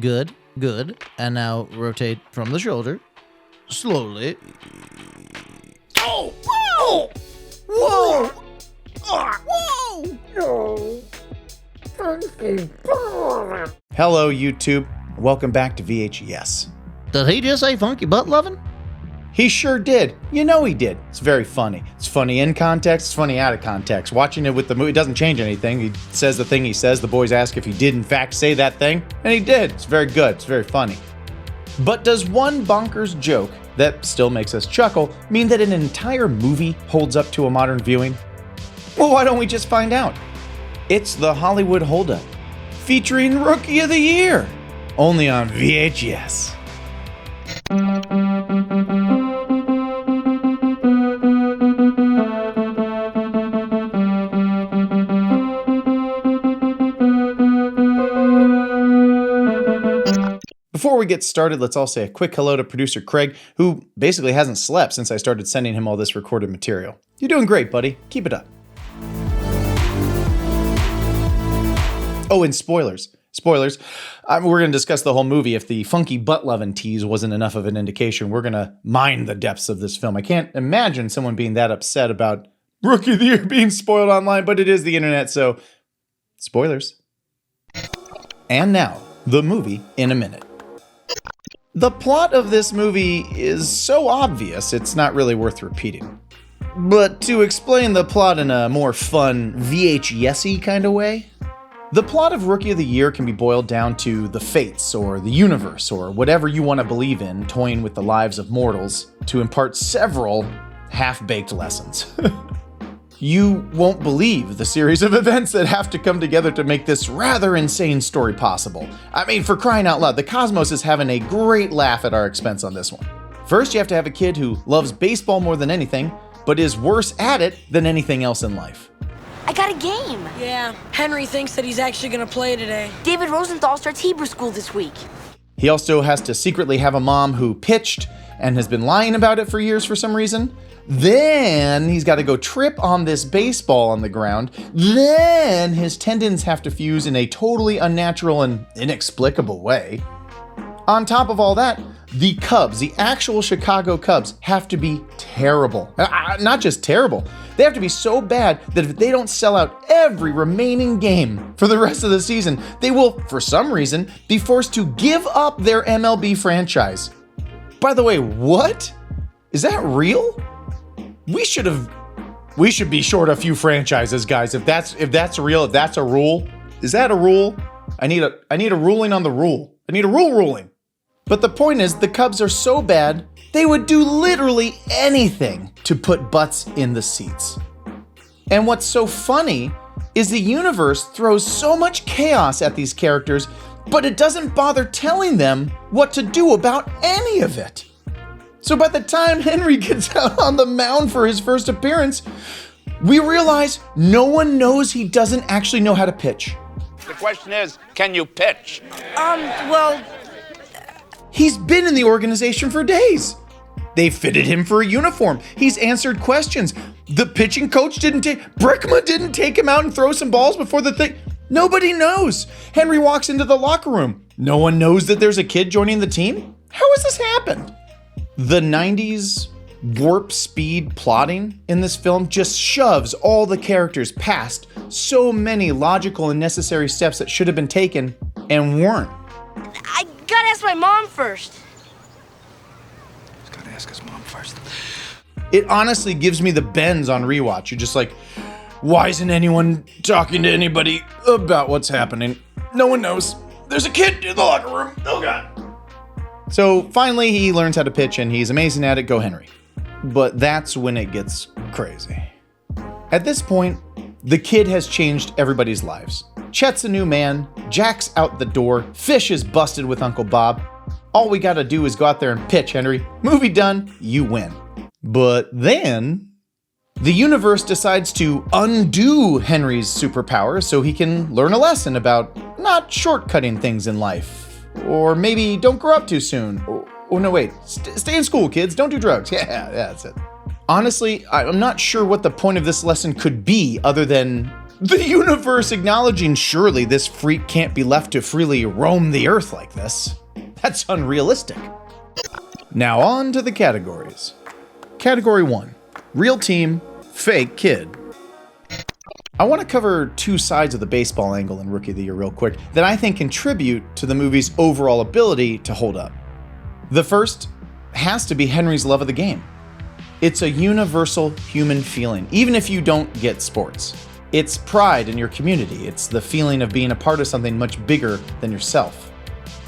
Good, good. And now rotate from the shoulder. Slowly. Oh! Whoa! Whoa! Whoa! No. Hello, YouTube. Welcome back to VHS. Did he just say funky butt loving? He sure did. You know he did. It's very funny. It's funny in context, it's funny out of context. Watching it with the movie doesn't change anything. He says the thing he says. The boys ask if he did in fact say that thing, and he did. It's very good. It's very funny. But does one bonkers joke that still makes us chuckle mean that an entire movie holds up to a modern viewing? Well, why don't we just find out? It's the Hollywood Holdup, featuring Rookie of the Year, only on VHS. Before we get started, let's all say a quick hello to producer Craig, who basically hasn't slept since I started sending him all this recorded material. You're doing great, buddy. Keep it up. Oh, and spoilers. Spoilers. We're going to discuss the whole movie. If the funky butt-lovin' tease wasn't enough of an indication, we're going to mine the depths of this film. I can't imagine someone being that upset about Rookie of the Year being spoiled online, but it is the internet, so spoilers. And now, the movie in a minute. The plot of this movie is so obvious, it's not really worth repeating. But to explain the plot in a more fun, VHS-y kind of way, the plot of Rookie of the Year can be boiled down to the fates, or the universe, or whatever you want to believe in, toying with the lives of mortals to impart several half-baked lessons. You won't believe the series of events that have to come together to make this rather insane story possible. I mean, for crying out loud, the cosmos is having a great laugh at our expense on this one. First, you have to have a kid who loves baseball more than anything, but is worse at it than anything else in life. I got a game. Yeah, Henry thinks that he's actually gonna play today. David Rosenthal starts Hebrew school this week. He also has to secretly have a mom who pitched and has been lying about it for years for some reason. Then he's got to go trip on this baseball on the ground. Then his tendons have to fuse in a totally unnatural and inexplicable way. On top of all that, the Cubs, the actual Chicago Cubs, have to be terrible. Not just terrible. They have to be so bad that if they don't sell out every remaining game for the rest of the season, they will, for some reason, be forced to give up their MLB franchise. By the way, what? Is that real? We should be short a few franchises, guys. If that's real, if that's a rule. Is that a rule? I need a ruling on the rule. I need a ruling. But the point is, the Cubs are so bad, they would do literally anything to put butts in the seats. And what's so funny is the universe throws so much chaos at these characters, but it doesn't bother telling them what to do about any of it. So by the time Henry gets out on the mound for his first appearance, we realize no one knows he doesn't actually know how to pitch. The question is, can you pitch? Well... He's been in the organization for days. They fitted him for a uniform. He's answered questions. The pitching coach Brickma didn't take him out and throw some balls before the thing. Nobody knows. Henry walks into the locker room. No one knows that there's a kid joining the team? How has this happened? The 90s warp speed plotting in this film just shoves all the characters past so many logical and necessary steps that should have been taken and weren't. I gotta ask my mom first. He's gotta ask his mom first. It honestly gives me the bends on rewatch. You're just like, why isn't anyone talking to anybody about what's happening? No one knows. There's a kid in the locker room. Oh God. So finally he learns how to pitch and he's amazing at it. Go Henry. But that's when it gets crazy. At this point, the kid has changed everybody's lives. Chet's a new man, Jack's out the door, Fish is busted with Uncle Bob. All we gotta do is go out there and pitch, Henry. Movie done, you win. But then, the universe decides to undo Henry's superpowers so he can learn a lesson about not shortcutting things in life. Or maybe don't grow up too soon. Or no, wait, stay in school, kids, don't do drugs. Yeah, that's it. Honestly, I'm not sure what the point of this lesson could be other than The universe acknowledging surely this freak can't be left to freely roam the earth like this. That's unrealistic. Now on to the categories. Category 1, real team, fake kid. I want to cover two sides of the baseball angle in Rookie of the Year real quick that I think contribute to the movie's overall ability to hold up. The first has to be Henry's love of the game. It's a universal human feeling, even if you don't get sports. It's pride in your community. It's the feeling of being a part of something much bigger than yourself.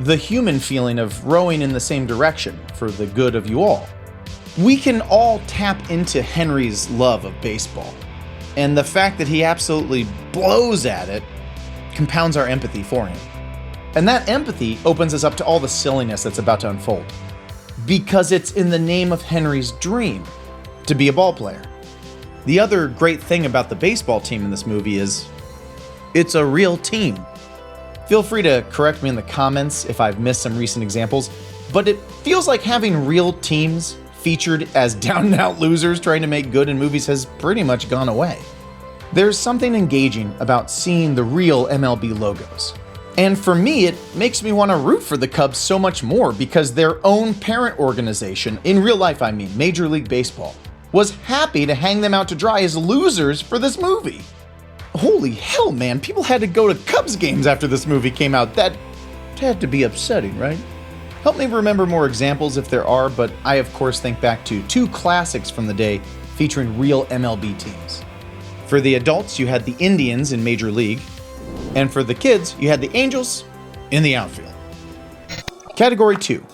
The human feeling of rowing in the same direction for the good of you all. We can all tap into Henry's love of baseball. And the fact that he absolutely blows at it compounds our empathy for him. And that empathy opens us up to all the silliness that's about to unfold. Because it's in the name of Henry's dream to be a ball player. The other great thing about the baseball team in this movie is it's a real team. Feel free to correct me in the comments if I've missed some recent examples, but it feels like having real teams featured as down-and-out losers trying to make good in movies has pretty much gone away. There's something engaging about seeing the real MLB logos. And for me, it makes me want to root for the Cubs so much more because their own parent organization, in real life I mean, Major League Baseball, was happy to hang them out to dry as losers for this movie. Holy hell, man, people had to go to Cubs games after this movie came out. That had to be upsetting, right? Help me remember more examples if there are, but I of course think back to two classics from the day featuring real MLB teams. For the adults, you had the Indians in Major League, and for the kids, you had the Angels in the outfield. Category 2,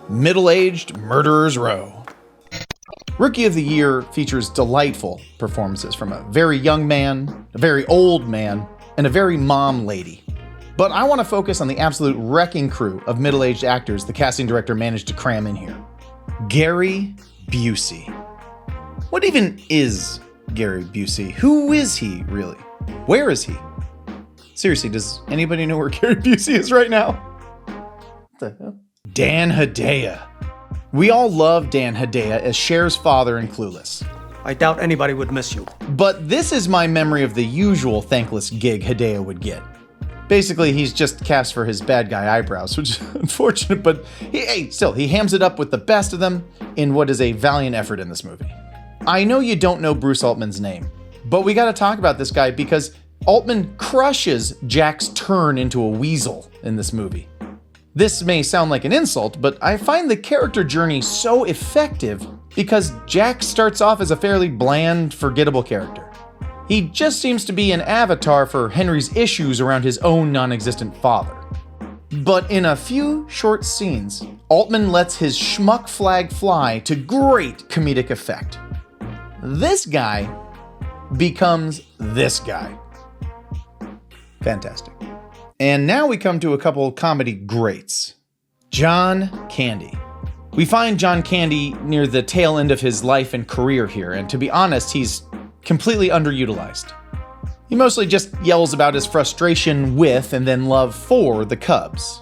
Middleaged Murderer's Row. Rookie of the Year features delightful performances from a very young man, a very old man, and a very mom lady. But I want to focus on the absolute wrecking crew of middle-aged actors the casting director managed to cram in here. Gary Busey. What even is Gary Busey? Who is he, really? Where is he? Seriously, does anybody know where Gary Busey is right now? What the hell? Dan Hedaya. We all love Dan Hedaya as Cher's father in Clueless. I doubt anybody would miss you. But this is my memory of the usual thankless gig Hedaya would get. Basically, he's just cast for his bad guy eyebrows, which is unfortunate, but he hams it up with the best of them in what is a valiant effort in this movie. I know you don't know Bruce Altman's name, but we gotta talk about this guy because Altman crushes Jack's turn into a weasel in this movie. This may sound like an insult, but I find the character journey so effective because Jack starts off as a fairly bland, forgettable character. He just seems to be an avatar for Henry's issues around his own non-existent father. But in a few short scenes, Altman lets his schmuck flag fly to great comedic effect. This guy becomes this guy. Fantastic. And now we come to a couple comedy greats. John Candy. We find John Candy near the tail end of his life and career here, and to be honest, he's completely underutilized. He mostly just yells about his frustration with and then love for the Cubs.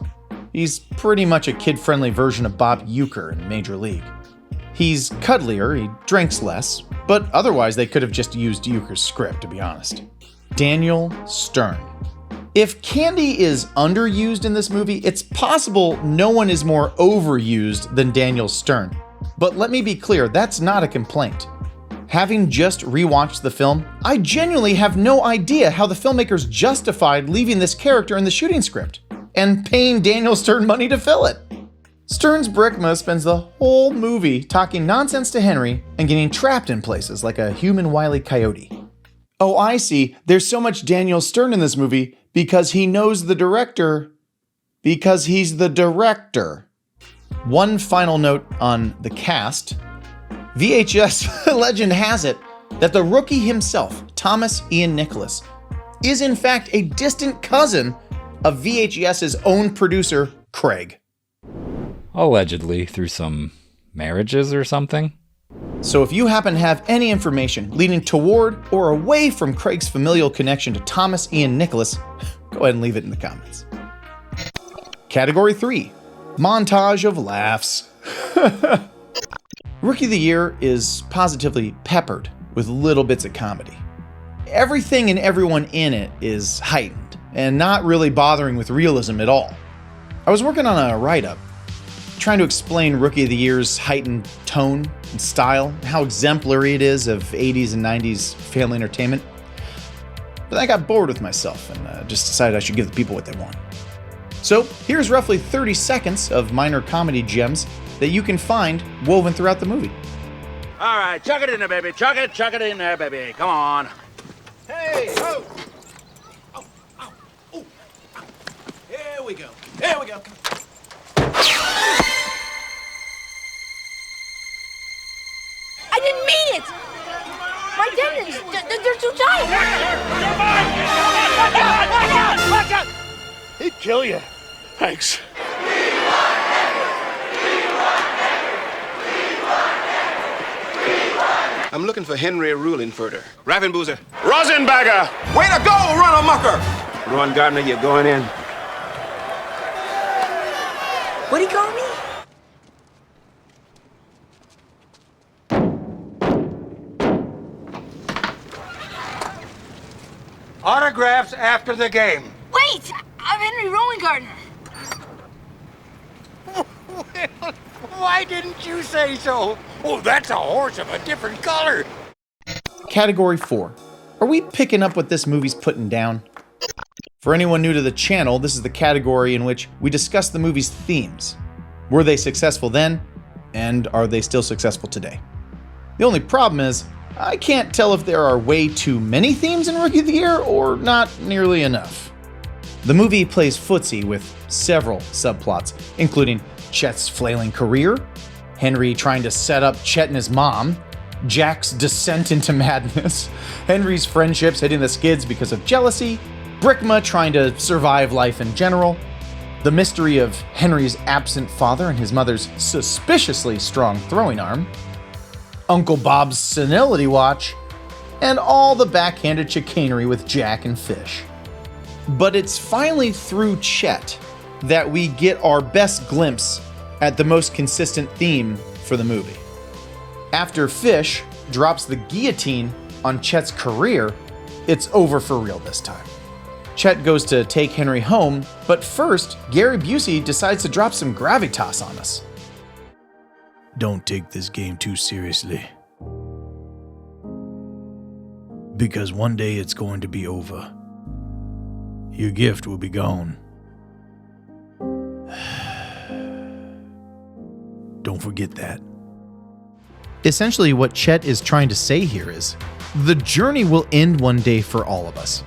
He's pretty much a kid-friendly version of Bob Uecker in Major League. He's cuddlier, he drinks less, but otherwise they could have just used Uecker's script, to be honest. Daniel Stern. If Candy is underused in this movie, it's possible no one is more overused than Daniel Stern. But let me be clear, that's not a complaint. Having just rewatched the film, I genuinely have no idea how the filmmakers justified leaving this character in the shooting script and paying Daniel Stern money to fill it. Stern's Brickma spends the whole movie talking nonsense to Henry and getting trapped in places like a human Wile E. Coyote. Oh, I see. There's so much Daniel Stern in this movie because he knows the director because he's the director. One final note on the cast. VHS legend has it that the rookie himself, Thomas Ian Nicholas, is in fact a distant cousin of VHS's own producer, Craig. Allegedly, through some marriages or something. So if you happen to have any information leading toward or away from Craig's familial connection to Thomas Ian Nicholas, go ahead and leave it in the comments. Category 3, Montage of Laughs. Rookie of the Year is positively peppered with little bits of comedy. Everything and everyone in it is heightened and not really bothering with realism at all. I was working on a write-up, trying to explain Rookie of the Year's heightened tone and style, and how exemplary it is of 80s and 90s family entertainment. But I got bored with myself and just decided I should give the people what they want. So here's roughly 30 seconds of minor comedy gems that you can find woven throughout the movie. All right, chuck it in there, baby. Chuck it in there, baby. Come on. Hey, oh. Oh, oh, oh. Here we go. Here we go. I didn't mean it! My tendons, they're too tight! Watch out! He'd kill you. Thanks. I'm looking for Henry Ruhlenfurter. Ravenboozer. Rosenberger! Way to go, run mucker! Ron Gardner, you're going in. What'd he call me? Autographs after the game. Wait! I'm Henry Rowan Why didn't you say so? Oh, that's a horse of a different color. Category 4. Are we picking up what this movie's putting down? For anyone new to the channel, this is the category in which we discuss the movie's themes. Were they successful then? And are they still successful today? The only problem is, I can't tell if there are way too many themes in Rookie of the Year or not nearly enough. The movie plays footsie with several subplots, including Chet's flailing career, Henry trying to set up Chet and his mom, Jack's descent into madness, Henry's friendships hitting the skids because of jealousy, Brickma trying to survive life in general, the mystery of Henry's absent father and his mother's suspiciously strong throwing arm, Uncle Bob's senility watch, and all the backhanded chicanery with Jack and Fish. But it's finally through Chet that we get our best glimpse at the most consistent theme for the movie. After Fish drops the guillotine on Chet's career, it's over for real this time. Chet goes to take Henry home, but first, Gary Busey decides to drop some gravitas on us. Don't take this game too seriously. Because one day it's going to be over. Your gift will be gone. Don't forget that. Essentially, what Chet is trying to say here is, the journey will end one day for all of us.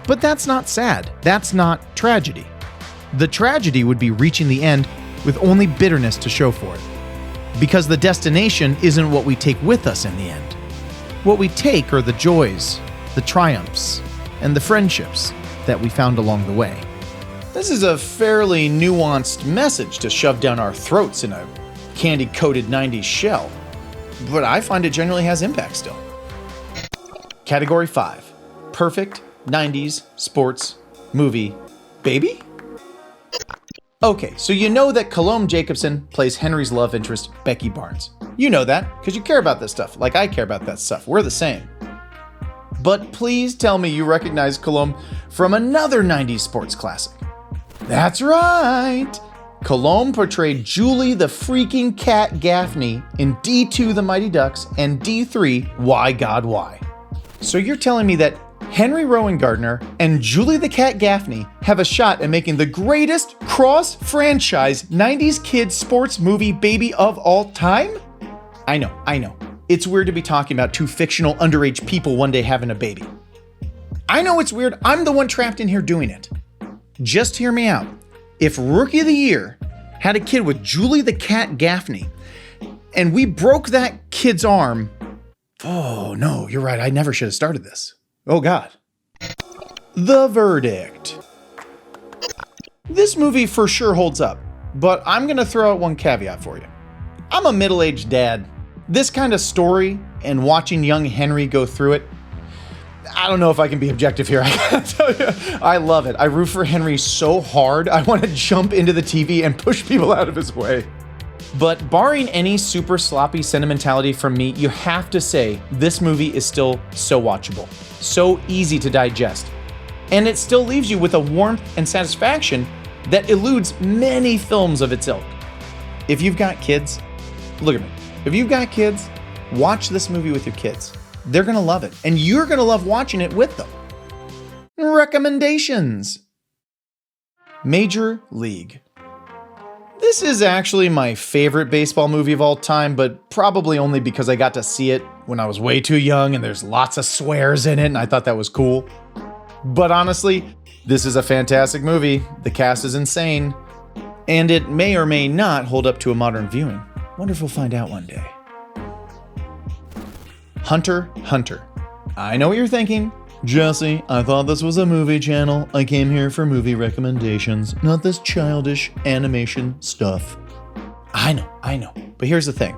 But that's not sad. That's not tragedy. The tragedy would be reaching the end with only bitterness to show for it. Because the destination isn't what we take with us in the end. What we take are the joys, the triumphs, and the friendships that we found along the way. This is a fairly nuanced message to shove down our throats in a candy-coated 90s shell, but I find it generally has impact still. Category 5. Perfect 90s sports movie baby? Okay, so you know that Colombe Jacobson plays Henry's love interest, Becky Barnes. You know that, because you care about this stuff, like I care about that stuff. We're the same. But please tell me you recognize Colombe from another 90s sports classic. That's right! Colombe portrayed Julie the freaking Cat Gaffney in D2 The Mighty Ducks and D3 Why God Why. So you're telling me that Henry Rowan Gardner and Julie the Cat Gaffney have a shot at making the greatest cross-franchise 90s kids sports movie baby of all time? I know. It's weird to be talking about two fictional underage people one day having a baby. I know it's weird. I'm the one trapped in here doing it. Just hear me out. If Rookie of the Year had a kid with Julie the Cat Gaffney, and we broke that kid's arm, oh no, you're right. I never should have started this. Oh God. The verdict. This movie for sure holds up, but I'm gonna throw out one caveat for you. I'm a middle-aged dad. This kind of story and watching young Henry go through it, I don't know if I can be objective here. I gotta tell you, I love it. I root for Henry so hard, I want to jump into the TV and push people out of his way. But barring any super sloppy sentimentality from me, you have to say this movie is still so watchable, so easy to digest, and it still leaves you with a warmth and satisfaction that eludes many films of its ilk. If you've got kids, look at me. If you've got kids, watch this movie with your kids. They're gonna love it, and you're gonna love watching it with them. Recommendations. Major League. This is actually my favorite baseball movie of all time, but probably only because I got to see it when I was way too young and there's lots of swears in it and I thought that was cool. But honestly, this is a fantastic movie. The cast is insane, and it may or may not hold up to a modern viewing. Wonder if we'll find out one day. Hunter x Hunter. I know what you're thinking. Jesse, I thought this was a movie channel. I came here for movie recommendations, not this childish animation stuff. I know. But here's the thing.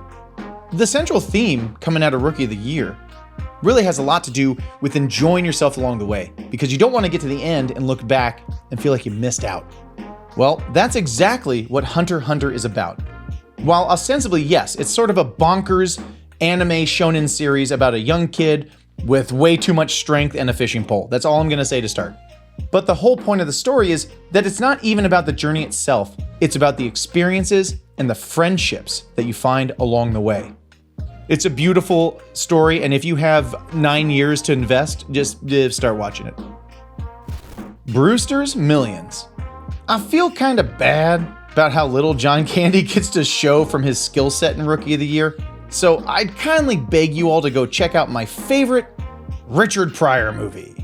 The central theme coming out of Rookie of the Year really has a lot to do with enjoying yourself along the way, because you don't want to get to the end and look back and feel like you missed out. Well, that's exactly what Hunter x Hunter is about. While ostensibly, yes, it's sort of a bonkers anime shonen series about a young kid with way too much strength and a fishing pole. That's all I'm going to say to start. But the whole point of the story is that it's not even about the journey itself. It's about the experiences and the friendships that you find along the way. It's a beautiful story, and if you have 9 years to invest, just start watching it. Brewster's Millions. I feel kind of bad about how little John Candy gets to show from his skill set in Rookie of the Year. So I'd kindly beg you all to go check out my favorite Richard Pryor movie.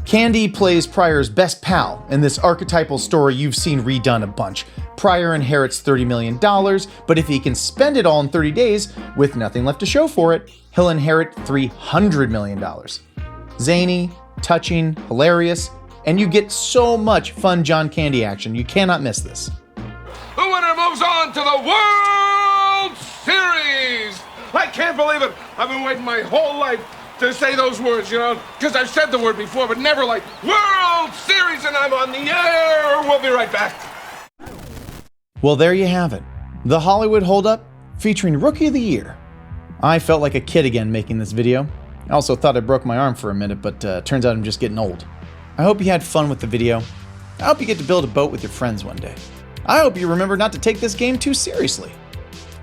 Candy plays Pryor's best pal in this archetypal story you've seen redone a bunch. Pryor inherits $30 million, but if he can spend it all in 30 days with nothing left to show for it, he'll inherit $300 million. Zany, touching, hilarious, and you get so much fun John Candy action. You cannot miss this. The winner moves on to the World Series! I can't believe it! I've been waiting my whole life to say those words, because I've said the word before, but never like World Series, and I'm on the air! We'll be right back. Well, there you have it. The Hollywood Holdup featuring Rookie of the Year. I felt like a kid again making this video. I also thought I broke my arm for a minute, but turns out I'm just getting old. I hope you had fun with the video. I hope you get to build a boat with your friends one day. I hope you remember not to take this game too seriously.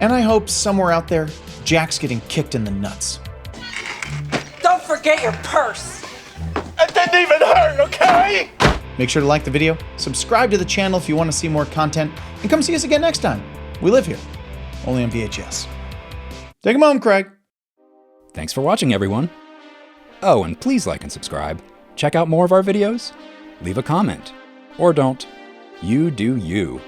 And I hope somewhere out there, Jack's getting kicked in the nuts. Don't forget your purse. It didn't even hurt, okay? Make sure to like the video, subscribe to the channel if you want to see more content, and come see us again next time. We live here, only on VHS. Take 'em home, Craig. Thanks for watching, everyone. Oh, and please like and subscribe. Check out more of our videos. Leave a comment. Or don't. You do you.